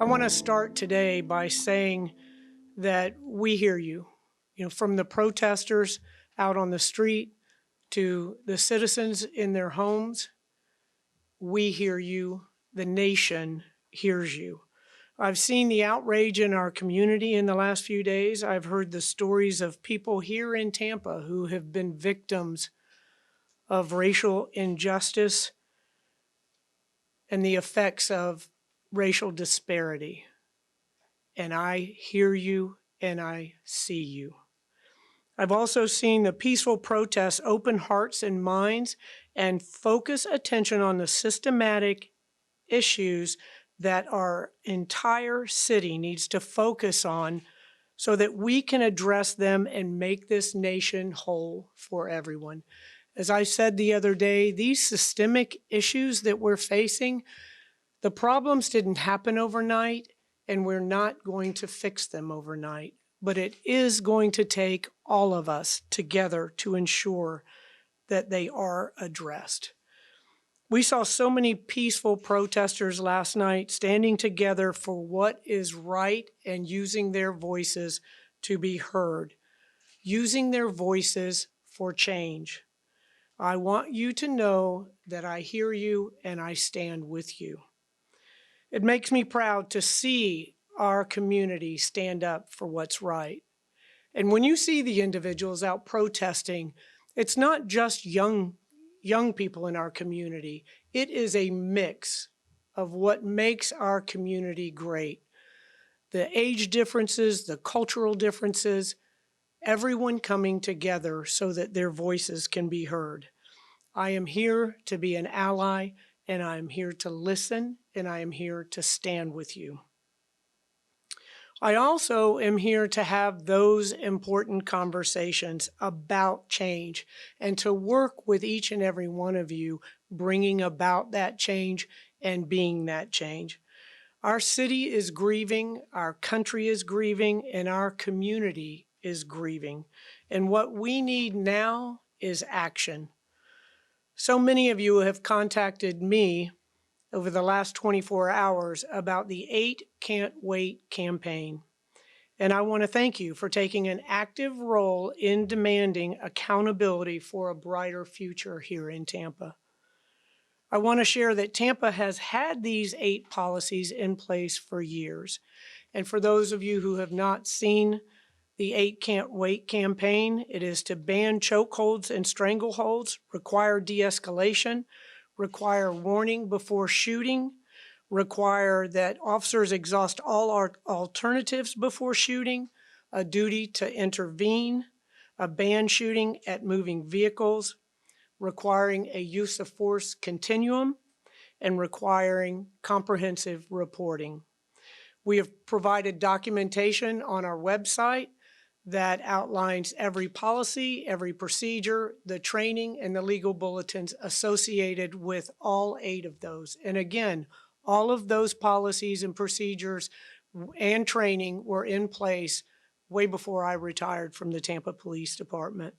I want to start today by saying that we hear you. From the protesters out on the street to the citizens in their homes, we hear you. The nation hears you. I've seen the outrage in our community in the last few days. I've heard the stories of people here in Tampa who have been victims of racial injustice and the effects of racial disparity. And I hear you and I see you. I've also seen the peaceful protests open hearts and minds and focus attention on the systematic issues that our entire city needs to focus on so that we can address them and make this nation whole for everyone. As I said the other day, these systemic issues that we're facing, the problems didn't happen overnight, and we're not going to fix them overnight. But it is going to take all of us together to ensure that they are addressed. We saw so many peaceful protesters last night standing together for what is right and using their voices to be heard, using their voices for change. I want you to know that I hear you and I stand with you. It makes me proud to see our community stand up for what's right. And when you see the individuals out protesting, it's not just young people in our community. It is a mix of what makes our community great. The age differences, the cultural differences, everyone coming together so that their voices can be heard. I am here to be an ally, and I am here to listen, and I am here to stand with you. I also am here to have those important conversations about change and to work with each and every one of you bringing about that change and being that change. Our city is grieving, our country is grieving, and our community is grieving. And what we need now is action. So many of you have contacted me over the last 24 hours about the 8 Can't Wait campaign. And I want to thank you for taking an active role in demanding accountability for a brighter future here in Tampa. I want to share that Tampa has had these 8 policies in place for years. And for those of you who have not seen the 8 Can't Wait campaign, it is to ban chokeholds and strangleholds, require de-escalation, require warning before shooting, require that officers exhaust all alternatives before shooting, a duty to intervene, a ban shooting at moving vehicles, requiring a use of force continuum, and requiring comprehensive reporting. We have provided documentation on our website that outlines every policy, every procedure, the training, and the legal bulletins associated with all 8 of those. And again, all of those policies and procedures and training were in place way before I retired from the Tampa Police Department.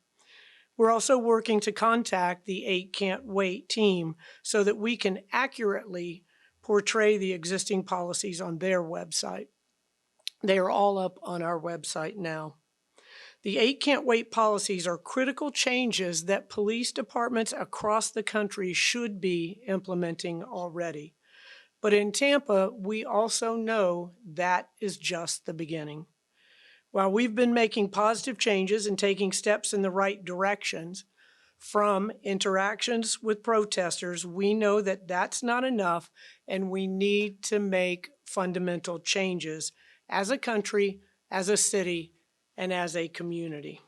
We're also working to contact the 8 Can't Wait team so that we can accurately portray the existing policies on their website. They are all up on our website now. The 8 Can't Wait policies are critical changes that police departments across the country should be implementing already. But in Tampa, we also know that is just the beginning. While we've been making positive changes and taking steps in the right directions, from interactions with protesters, we know that that's not enough, and we need to make fundamental changes as a country, as a city, and as a community.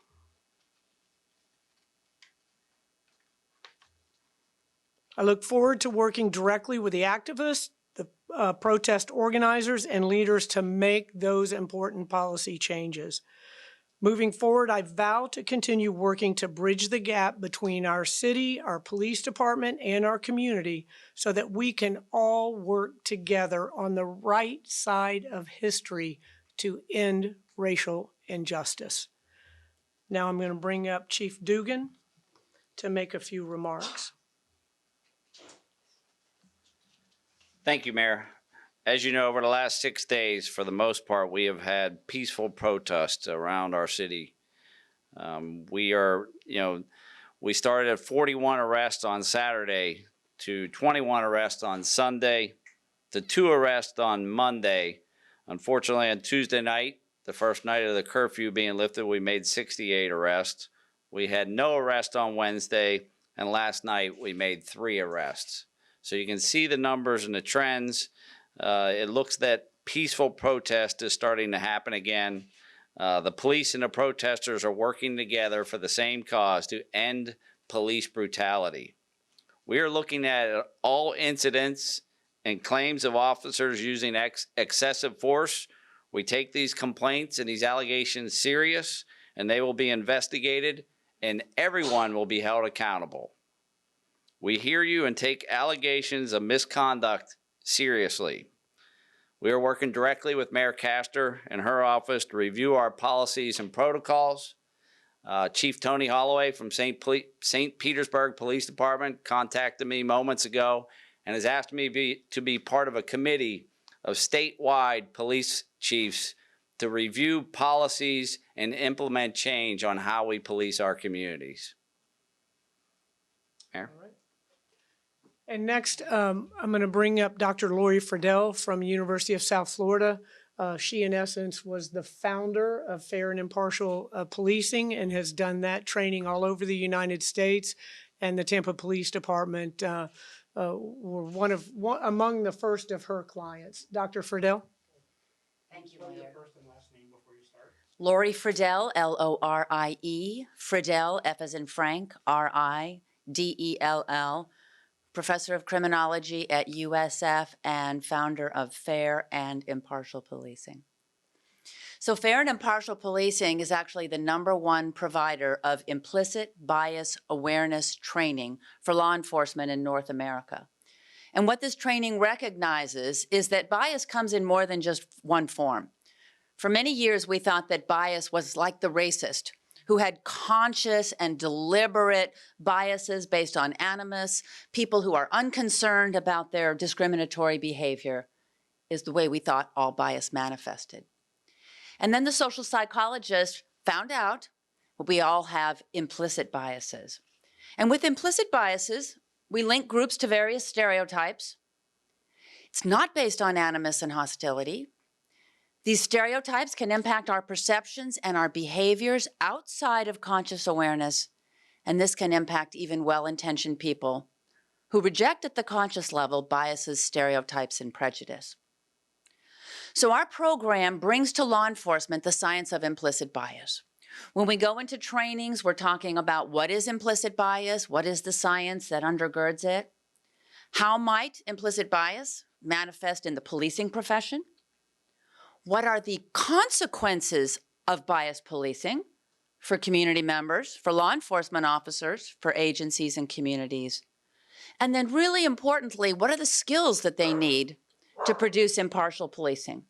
I look forward to working directly with the activists, the protest organizers, and leaders to make those important policy changes. Moving forward, I vow to continue working to bridge the gap between our city, our police department, and our community so that we can all work together on the right side of history to end racial injustice. Now I'm going to bring up Chief Dugan to make a few remarks. Thank you, Mayor. As you know, over the last 6 days, for the most part, we have had peaceful protests around our city. We started at 41 arrests on Saturday to 21 arrests on Sunday to 2 arrests on Monday. Unfortunately, on Tuesday night, the first night of the curfew being lifted, we made 68 arrests. We had no arrest on Wednesday, and last night we made 3 arrests. So you can see the numbers and the trends. It looks that peaceful protest is starting to happen again. The police and the protesters are working together for the same cause, to end police brutality. We are looking at all incidents and claims of officers using excessive force. We take these complaints and these allegations serious, and they will be investigated, and everyone will be held accountable. We hear you and take allegations of misconduct seriously. We are working directly with Mayor Castor and her office to review our policies and protocols. Chief Tony Holloway from St. Petersburg Police Department contacted me moments ago and has asked me to be part of a committee of statewide police chiefs to review policies and implement change on how we police our communities. Mayor? All right. And next, I'm going to bring up Dr. Lori Friedel from University of South Florida. She, in essence, was the founder of Fair and Impartial Policing and has done that training all over the United States. And the Tampa Police Department were among the first of her clients. Dr. Friedel? Thank you, Mayor. First and last name before you start. Lori Friedel, L-O-R-I-E. Friedel, F as in Frank, R-I-D-E-L-L. Professor of Criminology at USF and founder of Fair and Impartial Policing. So Fair and Impartial Policing is actually the #1 provider of implicit bias awareness training for law enforcement in North America. And what this training recognizes is that bias comes in more than just one form. For many years, we thought that bias was like the racist, who had conscious and deliberate biases based on animus, people who are unconcerned about their discriminatory behavior, is the way we thought all bias manifested. And then the social psychologists found out we all have implicit biases. And with implicit biases, we link groups to various stereotypes. It's not based on animus and hostility. These stereotypes can impact our perceptions and our behaviors outside of conscious awareness, and this can impact even well-intentioned people who reject at the conscious level biases, stereotypes, and prejudice. So our program brings to law enforcement the science of implicit bias. When we go into trainings, we're talking about what is implicit bias, what is the science that undergirds it, how might implicit bias manifest in the policing profession, what are the consequences of bias policing for community members, for law enforcement officers, for agencies and communities, and then really importantly, what are the skills that they need to produce impartial policing?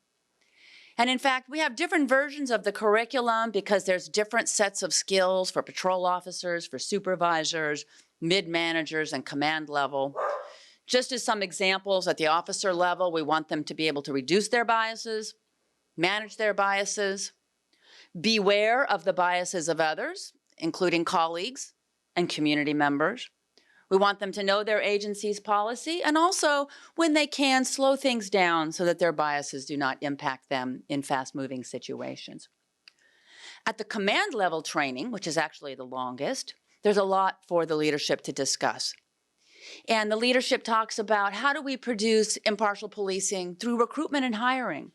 And in fact, we have different versions of the curriculum because there's different sets of skills for patrol officers, for supervisors, mid-managers, and command level. Just as some examples, at the officer level, we want them to be able to reduce their biases, manage their biases, beware of the biases of others, including colleagues and community members. We want them to know their agency's policy and also, when they can, slow things down so that their biases do not impact them in fast-moving situations. At the command level training, which is actually the longest, there's a lot for the leadership to discuss. And the leadership talks about how do we produce impartial policing through recruitment and hiring,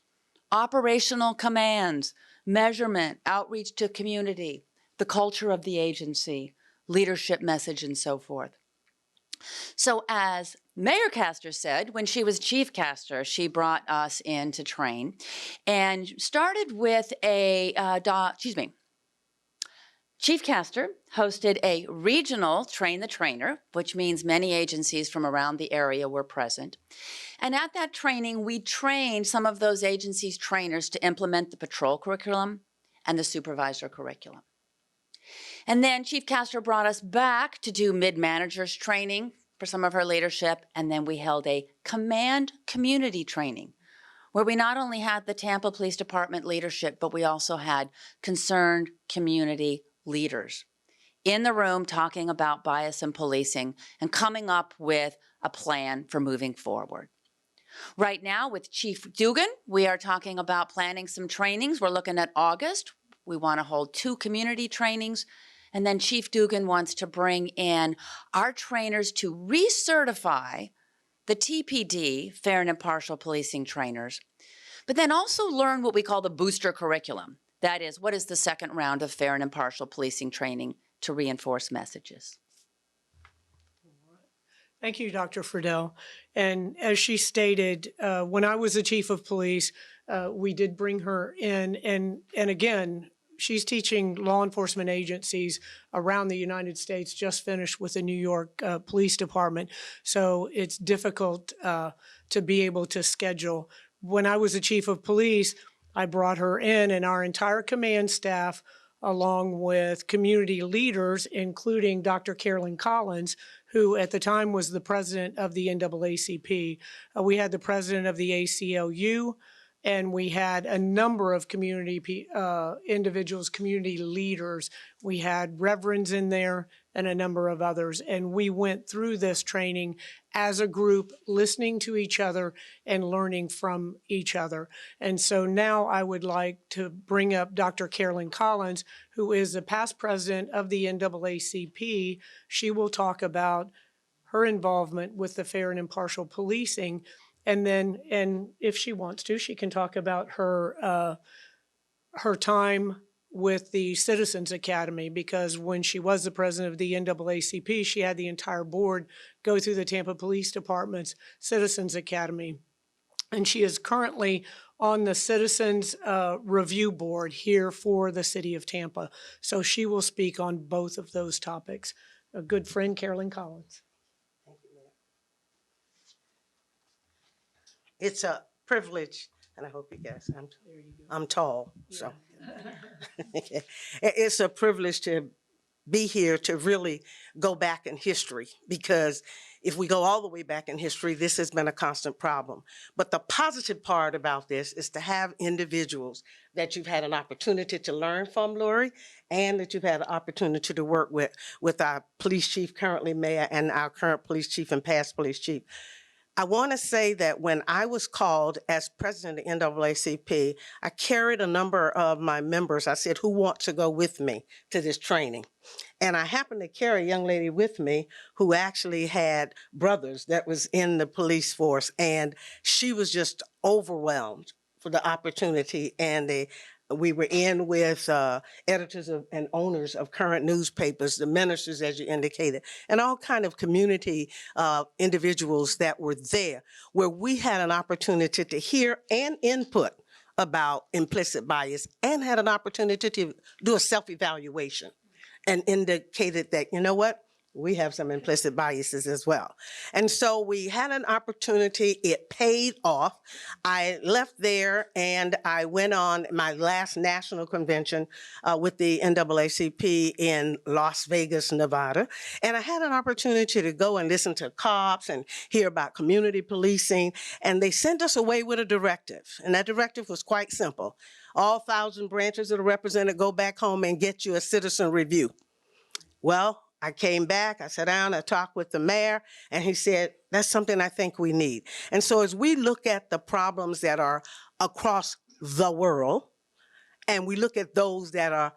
operational commands, measurement, outreach to community, the culture of the agency, leadership message, and so forth. So as Mayor Castor said, when she was Chief Castor, she brought us in to train and started with Chief Castor hosted a regional Train the Trainer, which means many agencies from around the area were present. And at that training, we trained some of those agencies' trainers to implement the patrol curriculum and the supervisor curriculum. And then Chief Castor brought us back to do mid-managers training for some of her leadership, and then we held a command community training where we not only had the Tampa Police Department leadership, but we also had concerned community leaders in the room talking about bias in policing and coming up with a plan for moving forward. Right now with Chief Dugan, we are talking about planning some trainings. We're looking at August. We want to hold 2 community trainings. And then Chief Dugan wants to bring in our trainers to recertify the TPD, Fair and Impartial Policing trainers, but then also learn what we call the booster curriculum. That is, what is the second round of Fair and Impartial Policing training to reinforce messages? Thank you, Dr. Friedel. And as she stated, when I was the chief of police, we did bring her in. And again, she's teaching law enforcement agencies around the United States, just finished with the New York Police Department. So it's difficult to be able to schedule. When I was the chief of police, I brought her in, and our entire command staff, along with community leaders, including Dr. Carolyn Collins, who at the time was the president of the NAACP. We had the president of the ACLU, and we had a number of community individuals, community leaders. We had reverends in there and a number of others. And we went through this training as a group, listening to each other and learning from each other. And so now I would like to bring up Dr. Carolyn Collins, who is the past president of the NAACP. She will talk about her involvement with the Fair and Impartial Policing. And then, and if she wants to, she can talk about her time with the Citizens Academy, because when she was the president of the NAACP, she had the entire board go through the Tampa Police Department's Citizens Academy. And she is currently on the Citizens Review Board here for the city of Tampa. So she will speak on both of those topics. A good friend, Carolyn Collins. Thank you, Mayor. It's a privilege, and I hope you guys, I'm tall, so. It's a privilege to be here to really go back in history, because if we go all the way back in history, this has been a constant problem. But the positive part about this is to have individuals that you've had an opportunity to learn from, Lori, and that you've had an opportunity to work with our police chief, currently mayor, and our current police chief and past police chief. I want to say that when I was called as president of the NAACP, I carried a number of my members. I said, who wants to go with me to this training? And I happened to carry a young lady with me who actually had brothers that was in the police force, and she was just overwhelmed for the opportunity. And we were in with editors and owners of current newspapers, the ministers, as you indicated, and all kind of community individuals that were there, where we had an opportunity to hear and input about implicit bias, and had an opportunity to do a self-evaluation and indicated that, you know what, we have some implicit biases as well. And so we had an opportunity, it paid off. I left there and I went on my last national convention with the NAACP in Las Vegas, Nevada. And I had an opportunity to go and listen to cops and hear about community policing. And they sent us away with a directive. And that directive was quite simple. All 1,000 branches that are represented, go back home and get you a citizen review. Well, I came back, I sat down, I talked with the mayor, and he said, that's something I think we need. And so as we look at the problems that are across the world, and we look at those that are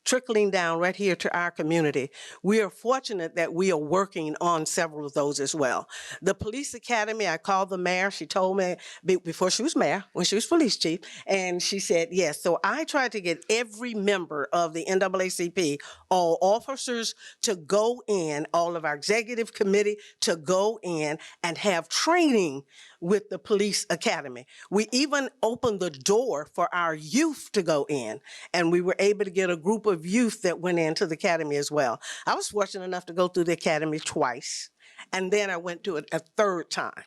trickling down right here to our community, we are fortunate that we are working on several of those as well. The police academy, I called the mayor. She told me before she was mayor, when she was police chief, and she said yes. So I tried to get every member of the NAACP, all officers, to go in, all of our executive committee to go in and have training with the police academy. We even opened the door for our youth to go in, and we were able to get a group of youth that went into the academy as well. I was fortunate enough to go through the academy twice, and then I went to it a third time.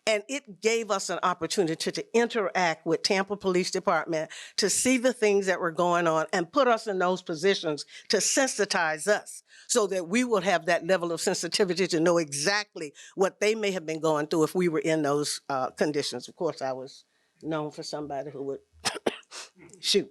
And it gave us an opportunity to interact with Tampa Police Department, to see the things that were going on and put us in those positions to sensitize us, so that we would have that level of sensitivity to know exactly what they may have been going through if we were in those conditions. Of course, I was known for somebody who would shoot.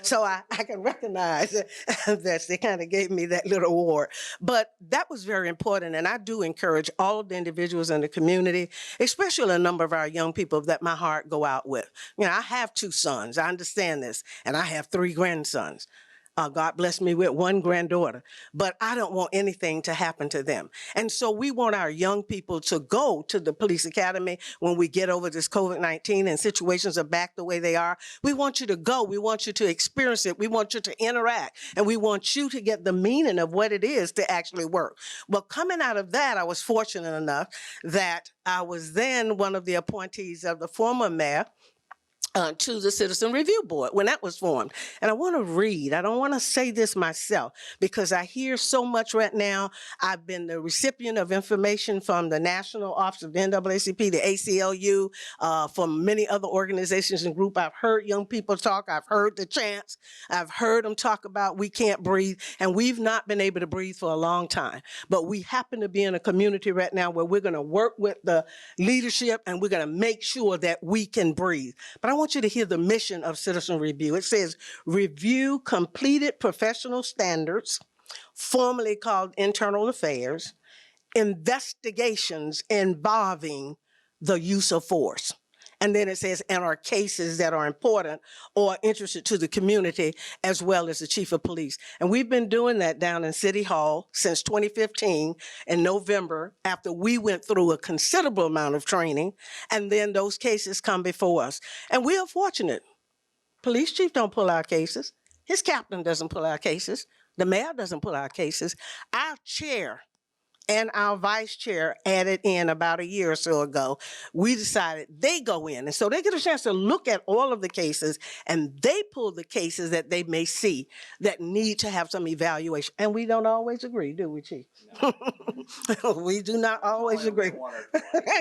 So I can recognize that they kind of gave me that little award. But that was very important. And I do encourage all of the individuals in the community, especially a number of our young people that my heart go out with. You know, I have 2 sons. I understand this. And I have 3 grandsons. God bless me with 1 granddaughter, but I don't want anything to happen to them. And so we want our young people to go to the police academy when we get over this COVID-19 and situations are back the way they are. We want you to go. We want you to experience it. We want you to interact. And we want you to get the meaning of what it is to actually work. Well, coming out of that, I was fortunate enough that I was then one of the appointees of the former mayor to the Citizen Review Board when that was formed. And I want to read, I don't want to say this myself because I hear so much right now. I've been the recipient of information from the National Office of the NAACP, the ACLU, from many other organizations and groups. I've heard young people talk. I've heard the chants. I've heard them talk about we can't breathe. And we've not been able to breathe for a long time. But we happen to be in a community right now where we're going to work with the leadership and we're going to make sure that we can breathe. But I want you to hear the mission of Citizen Review. It says, review completed professional standards, formerly called internal affairs, investigations involving the use of force. And then it says, and are cases that are important or interested to the community as well as the chief of police. And we've been doing that down in City Hall since 2015 in November after we went through a considerable amount of training. And then those cases come before us. And we are fortunate. Police chief don't pull our cases. His captain doesn't pull our cases. The mayor doesn't pull our cases. Our chair and our vice chair added in about a year or so ago, we decided they go in. And so they get a chance to look at all of the cases and they pull the cases that they may see that need to have some evaluation. And we don't always agree, do we, Chief? No. We do not always agree.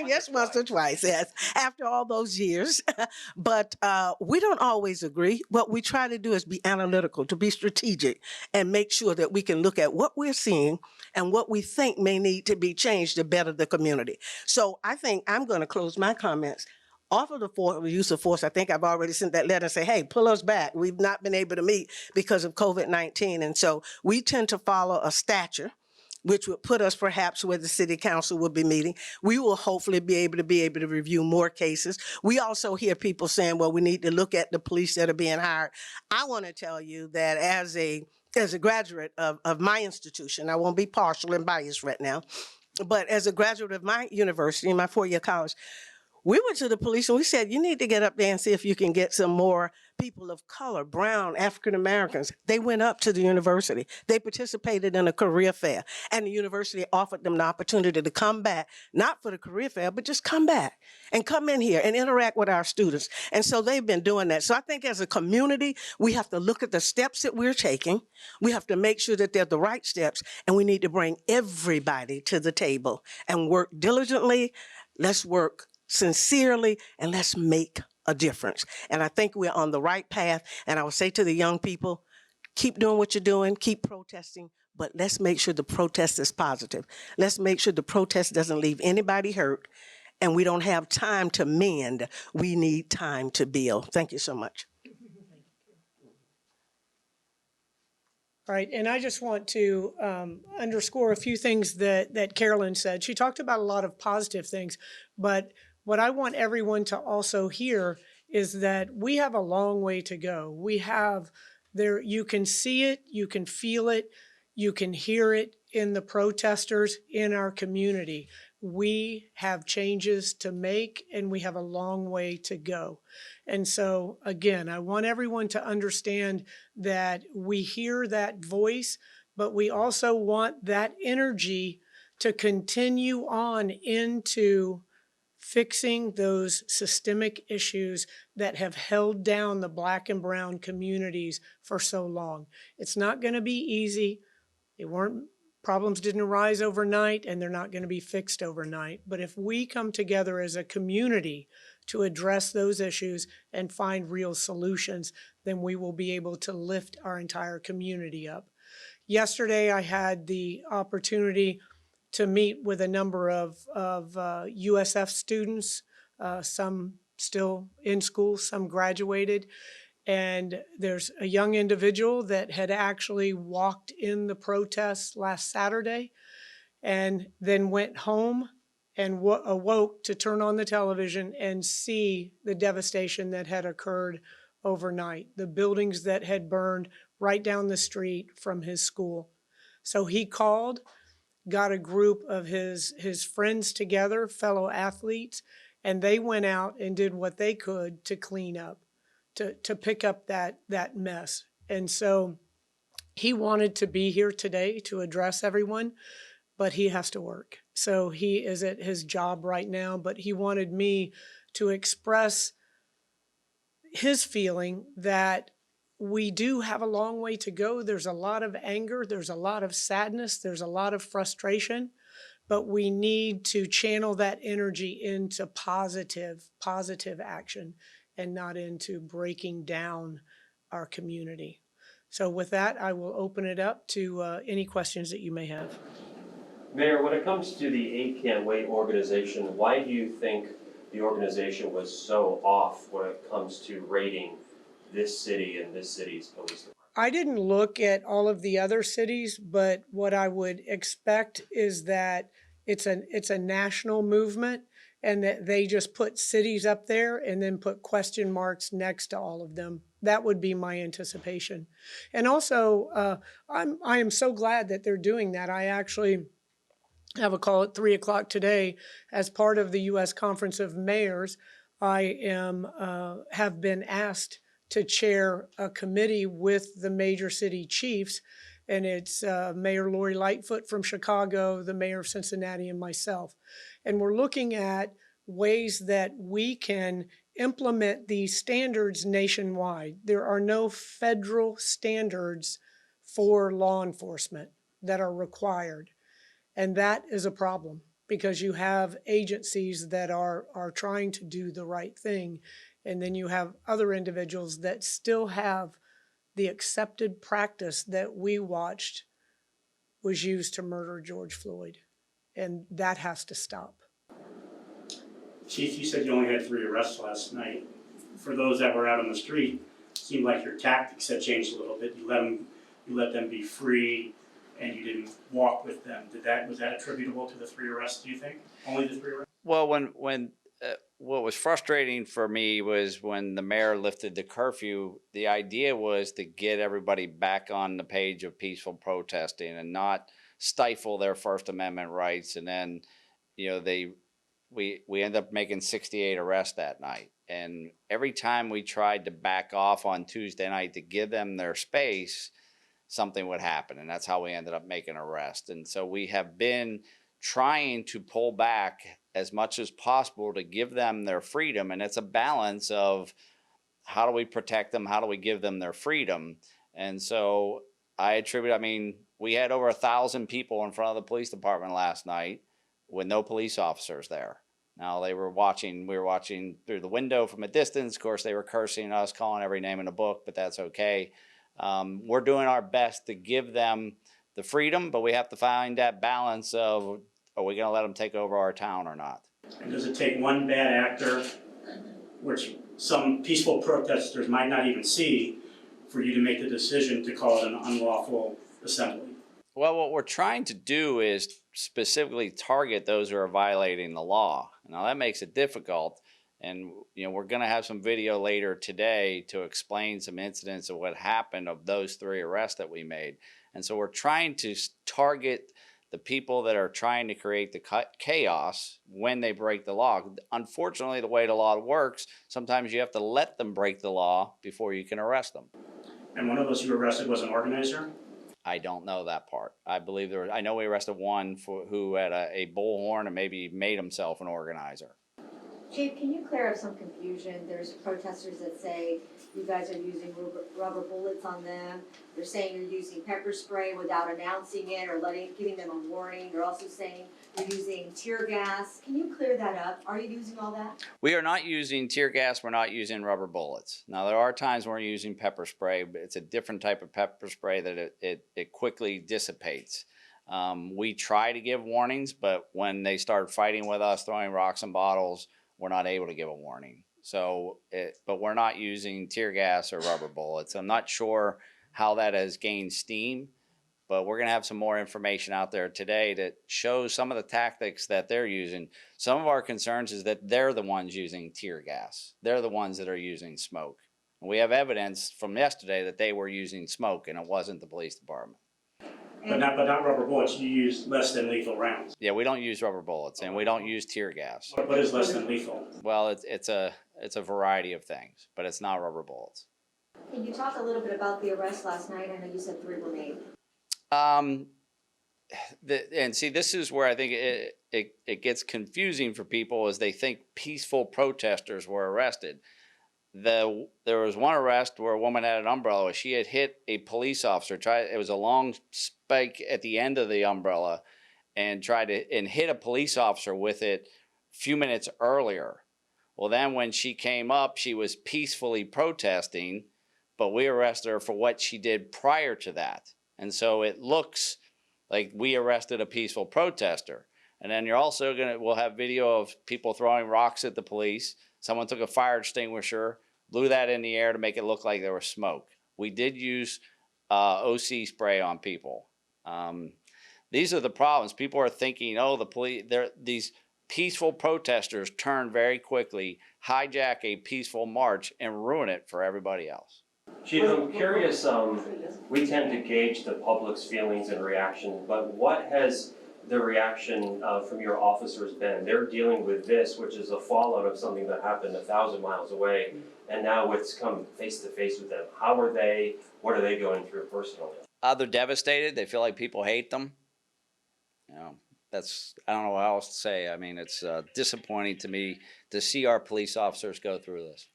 Yes, once or twice, yes, after all those years. But we don't always agree. What we try to do is be analytical, to be strategic, and make sure that we can look at what we're seeing and what we think may need to be changed to better the community. So I think I'm going to close my comments off of the use of force. I think I've already sent that letter and say, hey, pull us back. We've not been able to meet because of COVID-19. And so we tend to follow a stature, which would put us perhaps where the city council will be meeting. We will hopefully be able to review more cases. We also hear people saying, well, we need to look at the police that are being hired. I want to tell you that as a graduate of my institution, I won't be partial and biased right now, but as a graduate of my university, my 4-year college, we went to the police and we said, you need to get up there and see if you can get some more people of color, brown, African Americans. They went up to the university. They participated in a career fair, and the university offered them the opportunity to come back, not for the career fair, but just come back and come in here and interact with our students. And so they've been doing that. So I think as a community, we have to look at the steps that we're taking. We have to make sure that they're the right steps, and we need to bring everybody to the table and work diligently. Let's work sincerely, and let's make a difference. And I think we're on the right path. And I would say to the young people, keep doing what you're doing, keep protesting, but let's make sure the protest is positive. Let's make sure the protest doesn't leave anybody hurt, and we don't have time to mend. We need time to build. Thank you so much. All right, and I just want to underscore a few things that Carolyn said. She talked about a lot of positive things, but what I want everyone to also hear is that we have a long way to go. We have there, you can see it, you can feel it, you can hear it in the protesters in our community. We have changes to make, and we have a long way to go. And so, again, I want everyone to understand that we hear that voice, but we also want that energy to continue on into fixing those systemic issues that have held down the Black and brown communities for so long. It's not going to be easy. Problems didn't arise overnight, and they're not going to be fixed overnight. But if we come together as a community to address those issues and find real solutions, then we will be able to lift our entire community up. Yesterday, I had the opportunity to meet with a number of USF students, some still in school, some graduated. And there's a young individual that had actually walked in the protests last Saturday and then went home and awoke to turn on the television and see the devastation that had occurred overnight, the buildings that had burned right down the street from his school. So he called, got a group of his friends together, fellow athletes, and they went out and did what they could to clean up, to pick up that mess. And so he wanted to be here today to address everyone, but he has to work. So he is at his job right now, but he wanted me to express his feeling that we do have a long way to go. There's a lot of anger, there's a lot of sadness, there's a lot of frustration, but we need to channel that energy into positive action and not into breaking down our community. So with that, I will open it up to any questions that you may have. Mayor, when it comes to the 8 Can't Wait organization, why do you think the organization was so off when it comes to rating this city and this city's police department? I didn't look at all of the other cities, but what I would expect is that it's a national movement and that they just put cities up there and then put question marks next to all of them. That would be my anticipation. And also, I am so glad that they're doing that. I actually have a call at 3 o'clock today as part of the U.S. Conference of Mayors. I have been asked to chair a committee with the major city chiefs, and it's Mayor Lori Lightfoot from Chicago, the mayor of Cincinnati, and myself. And we're looking at ways that we can implement these standards nationwide. There are no federal standards for law enforcement that are required. And that is a problem because you have agencies that are trying to do the right thing. And then you have other individuals that still have the accepted practice that we watched was used to murder George Floyd. And that has to stop. Chief, you said you only had 3 arrests last night. For those that were out on the street, it seemed like your tactics had changed a little bit. You let them be free, and you didn't walk with them. Was that attributable to the 3 arrests, do you think? Only the 3 arrests? Well, when what was frustrating for me was when the mayor lifted the curfew, the idea was to get everybody back on the page of peaceful protesting and not stifle their First Amendment rights. And then, we ended up making 68 arrests that night. And every time we tried to back off on Tuesday night to give them their space, something would happen. And that's how we ended up making arrests. And so we have been trying to pull back as much as possible to give them their freedom. And it's a balance of how do we protect them? How do we give them their freedom? And so we had over 1,000 people in front of the police department last night with no police officers there. Now we were watching through the window from a distance. Of course, they were cursing us, calling every name in the book, but that's okay. We're doing our best to give them the freedom, but we have to find that balance of, are we going to let them take over our town or not? And does it take one bad actor, which some peaceful protesters might not even see, for you to make the decision to call it an unlawful assembly? Well, what we're trying to do is specifically target those who are violating the law. Now, that makes it difficult. And, we're going to have some video later today to explain some incidents of what happened of those 3 arrests that we made. And so we're trying to target the people that are trying to create the chaos when they break the law. Unfortunately, the way the law works, sometimes you have to let them break the law before you can arrest them. And one of those you arrested was an organizer? I don't know that part. I believe I know we arrested one who had a bullhorn and maybe made himself an organizer. Chief, can you clear up some confusion? There's protesters that say you guys are using rubber bullets on them. They're saying you're using pepper spray without announcing it or giving them a warning. They're also saying you're using tear gas. Can you clear that up? Are you using all that? We are not using tear gas. We're not using rubber bullets. Now, there are times when we're using pepper spray, but it's a different type of pepper spray that it quickly dissipates. We try to give warnings, but when they start fighting with us, throwing rocks and bottles, we're not able to give a warning. But we're not using tear gas or rubber bullets. I'm not sure how that has gained steam, but we're going to have some more information out there today that shows some of the tactics that they're using. Some of our concerns is that they're the ones using tear gas. They're the ones that are using smoke. And we have evidence from yesterday that they were using smoke and it wasn't the police department. But not rubber bullets, you use less than lethal rounds. Yeah, we don't use rubber bullets and we don't use tear gas. What is less than lethal? Well, it's a variety of things, but it's not rubber bullets. Can you talk a little bit about the arrest last night? I know you said 3 were made. And see, this is where I think it gets confusing for people as they think peaceful protesters were arrested. There was one arrest where a woman had an umbrella. She had hit a police officer. It was a long spike at the end of the umbrella, and hit a police officer with it a few minutes earlier. Well, then when she came up, she was peacefully protesting, but we arrested her for what she did prior to that. And so it looks like we arrested a peaceful protester. And then we'll have video of people throwing rocks at the police. Someone took a fire extinguisher, blew that in the air to make it look like there was smoke. We did use OC spray on people. These are the problems. People are thinking, oh, the police, these peaceful protesters turn very quickly, hijack a peaceful march, and ruin it for everybody else. Chief, I'm curious, we tend to gauge the public's feelings and reaction, but what has the reaction from your officers been? They're dealing with this, which is a fallout of something that happened 1,000 miles away, and now it's come face to face with them. How are they? What are they going through personally? They're devastated. They feel like people hate them. I don't know what else to say. I mean, it's disappointing to me to see our police officers go through this.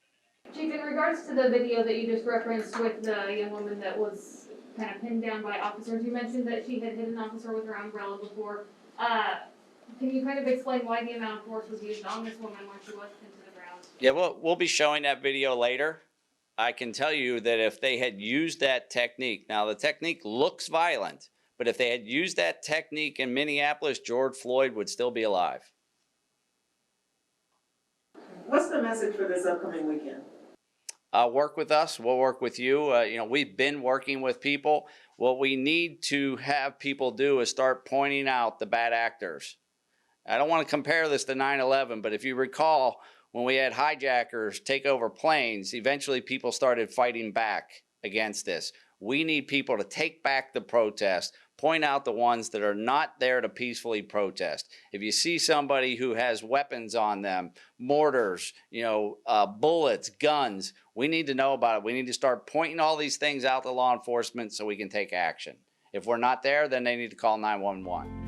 Chief, in regards to the video that you just referenced with the young woman that was kind of pinned down by officers, you mentioned that she had hit an officer with her umbrella before. Can you kind of explain why the amount of force was used on this woman when she was pinned to the ground? Yeah, we'll be showing that video later. I can tell you that if they had used that technique, now the technique looks violent, but if they had used that technique in Minneapolis, George Floyd would still be alive. What's the message for this upcoming weekend? Work with us. We'll work with you. We've been working with people. What we need to have people do is start pointing out the bad actors. I don't want to compare this to 9/11, but if you recall, when we had hijackers take over planes, eventually people started fighting back against this. We need people to take back the protest, point out the ones that are not there to peacefully protest. If you see somebody who has weapons on them, mortars, bullets, guns, we need to know about it. We need to start pointing all these things out to law enforcement so we can take action. If we're not there, then they need to call 911.